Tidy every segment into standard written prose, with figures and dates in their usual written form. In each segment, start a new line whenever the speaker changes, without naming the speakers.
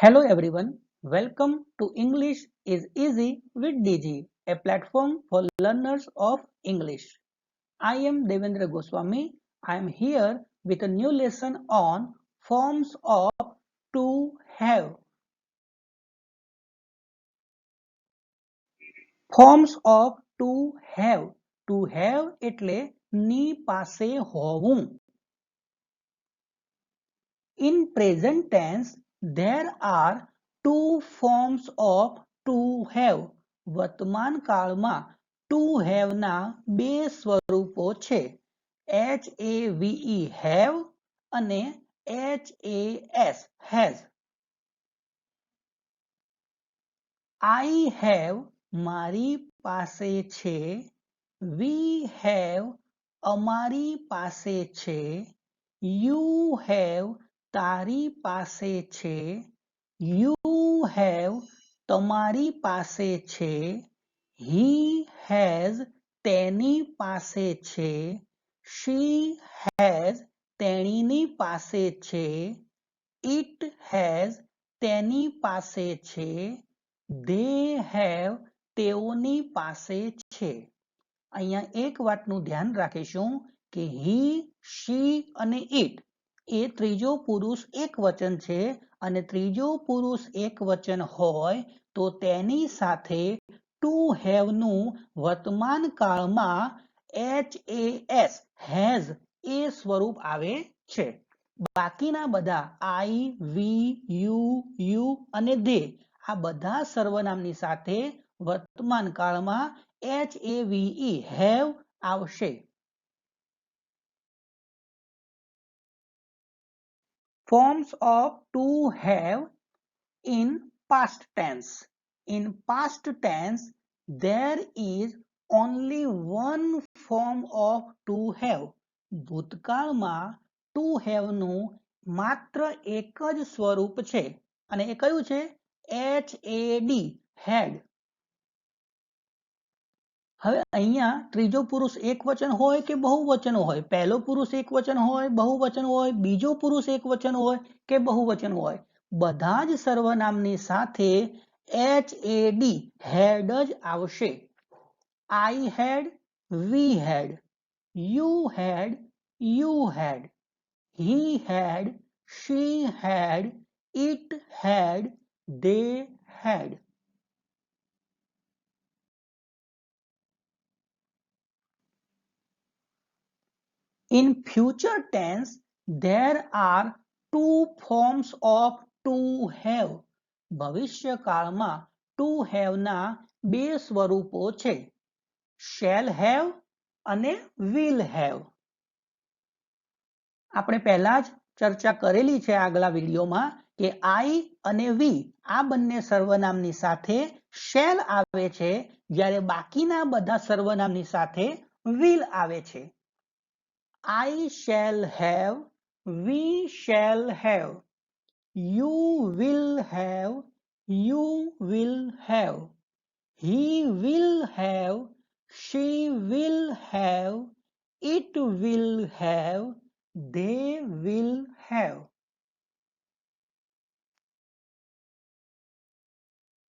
Hello everyone, welcome to English is Easy with DG, a platform for learners of English. I am Devendra Goswami. I am here with a new lesson on forms of to have. Forms of to have. To have એટલે ની પાસે હોવું. In present tense, there are two forms of to have. વર્તમાન કાળમાં to have ના બે સ્વરૂપો છે. have અને has. I have મારી પાસે છે. We have અમારી પાસે છે. You have તારી પાસે છે. You have તમારી પાસે છે. He has તેની પાસે છે. She has તેણીની પાસે છે. It has તેની પાસે છે. They have તેઓની પાસે છે. અહીંયા એક વાતનું ધ્યાન રાખીશું કે he, she અને it એ ત્રીજો પુરુષ એકવચન છે અને ત્રીજો પુરુષ એકવચન હોય તો તેની સાથે to have નું વર્તમાન કાળમાં has એ સ્વરૂપ આવે છે. બાકીના બધા I, we, you અને they આ બધા સર્વનામની સાથે વર્તમાન કાળમાં have આવશે. Forms of to have in past tense. In past tense, there is only one form of to have. ભૂતકાળમાં to have નું માત્ર એક જ સ્વરૂપ છે અને એ કયું છે? had. હવે અહીંયા ત્રીજો પુરુષ એકવચન હોય કે બહુવચન હોય? પહેલો પુરુષ એકવચન હોય, બહુવચન હોય, બીજો પુરુષ એકવચન હોય કે બહુવચન હોય? બધા જ સર્વનામની સાથે had જ આવશે. I had, we had, you had, he had, she had, it had, they had. In future tense, there are two forms of to have. ભવિષ્યકાળમાં to have ના બે સ્વરૂપો છે. shall have અને will have. આપણે પહેલા જ ચર્ચા કરેલી છે આગલા વિડીયોમાં કે I અને we આ બંને સર્વનામની સાથે shall આવે છે જ્યારે બાકીના બધા સર્વનામની સાથે will આવે છે. I shall have, we shall have, you will have, he will have, she will have, it will have, they will have.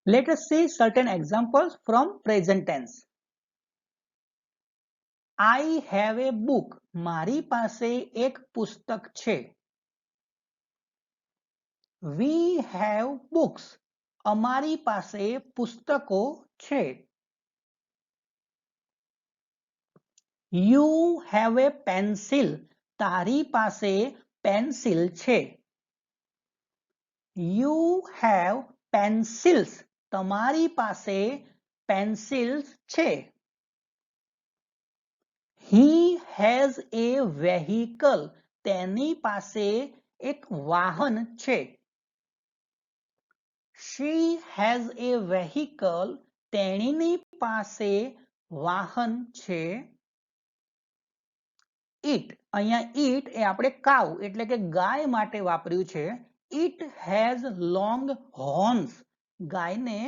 Let us see certain examples from present tense. I have a book. મારી પાસે એક પુસ્તક છે. We have books. અમારી પાસે પુસ્તકો છે. You have a pencil. તારી પાસે પેન્સિલ છે. You have pencils. તમારી પાસે pencils છે. He has a vehicle. તેની પાસે એક વાહન છે. She has a vehicle. તેણીની પાસે વાહન છે. It અહીંયા it એ આપણે cow એટલે કે ગાય માટે વાપર્યું છે. It has long horns. ગાયને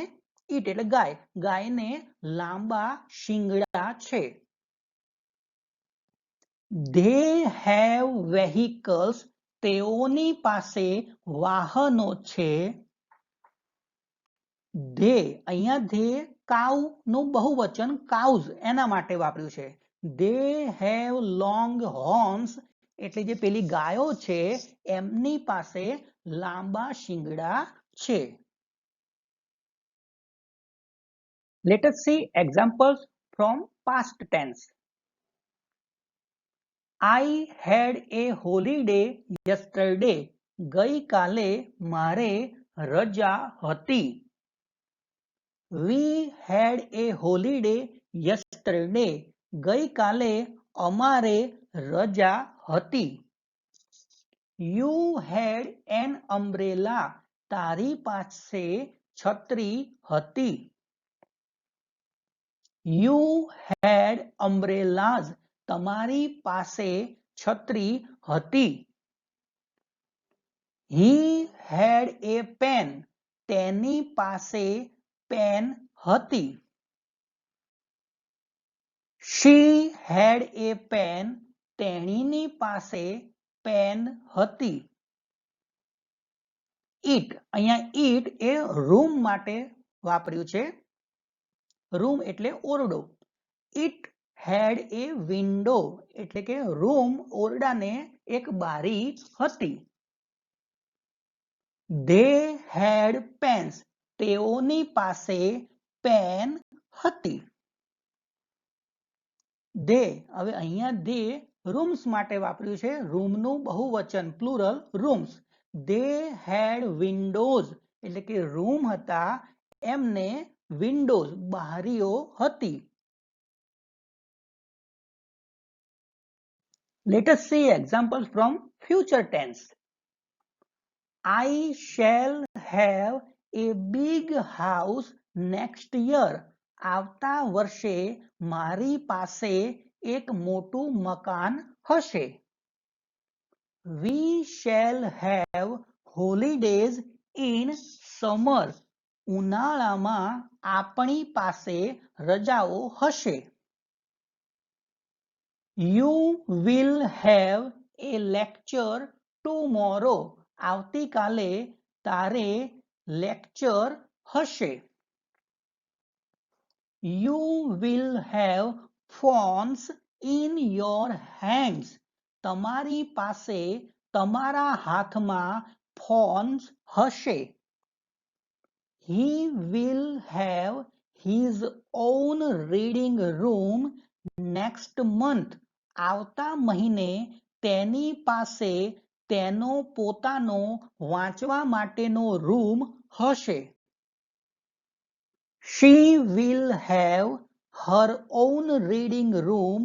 it એટલે ગાય, ગાયને લાંબા શિંગડા છે. They have vehicles. તેઓની પાસે વાહનો છે. ધે અહીંયા ધે કાઉ નું બહુવચન કાઉઝ એના માટે વાપર્યું છે. ધે હેવ લોંગ હોર્ન્સ એટલે જે પેલી ગાયો છે એમની પાસે લાંબા શિંગડા છે. Let us see examples from past tense. I had a holiday yesterday. ગઈકાલે મારે રજા હતી. We had a holiday yesterday. ગઈકાલે અમારે રજા હતી. You had an umbrella. તારી પાસે છત્રી હતી. You had umbrellas. તમારી પાસે છત્રી હતી. He had a pen. તેની પાસે પેન હતી. She had a pen. તેણીની પાસે પેન હતી. It અહીંયા it એ રૂમ માટે વાપર્યું છે. રૂમ એટલે ઓરડો. It had a window એટલે કે રૂમ ઓરડાને એક બારી હતી. They had pens. તેઓની પાસે પેન હતી. They હવે અહીંયા they rooms માટે વાપર્યું છે. રૂમનું બહુવચન plural rooms. They had windows એટલે કે રૂમ હતા એમને વિન્ડોઝ બારીઓ હતી. Let us see examples from future tense. I shall have a big house next year. આવતા વર્ષે મારી પાસે એક મોટું મકાન હશે. We shall have holidays in summer. ઉનાળામાં આપણી પાસે રજાઓ હશે. You will have a lecture tomorrow. આવતીકાલે તારે લેક્ચર હશે. You will have phones in your hands. તમારી પાસે તમારા હાથમાં phones હશે. He will have his own reading room next month. આવતા મહિને તેની પાસે તેનો પોતાનો વાંચવા માટેનો રૂમ હશે. She will have her own reading room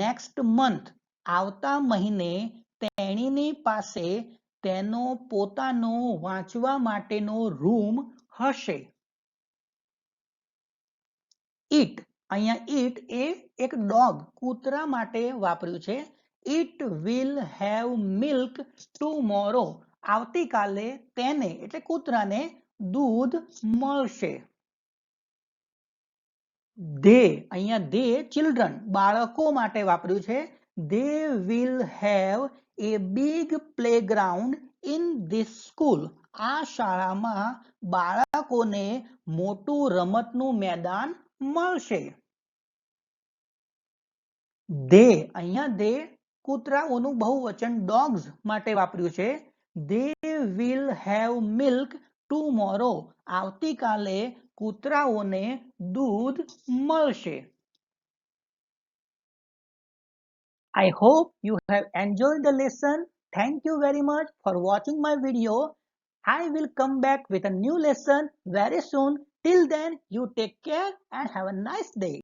next month. આવતા મહિને તેણીની પાસે તેનો પોતાનો વાંચવા માટેનો રૂમ હશે. It અહીંયા it એ એક ડોગ કૂતરા માટે વાપર્યું છે. It will have milk tomorrow. આવતીકાલે તેને એટલે કૂતરાને દૂધ મળશે. They અહીંયા they children બાળકો માટે વાપર્યું છે. They will have a big playground in this school. આ શાળામાં બાળકોને મોટું રમતનું મેદાન મળશે. They અહીંયા they કૂતરાઓનું બહુવચન dogs માટે વાપર્યું છે. They will have milk tomorrow. આવતીકાલે કૂતરાઓને દૂધ મળશે. I hope you have enjoyed the lesson. Thank you very much for watching my video. I will come back with a new lesson very soon. Till then, you take care and have a nice day.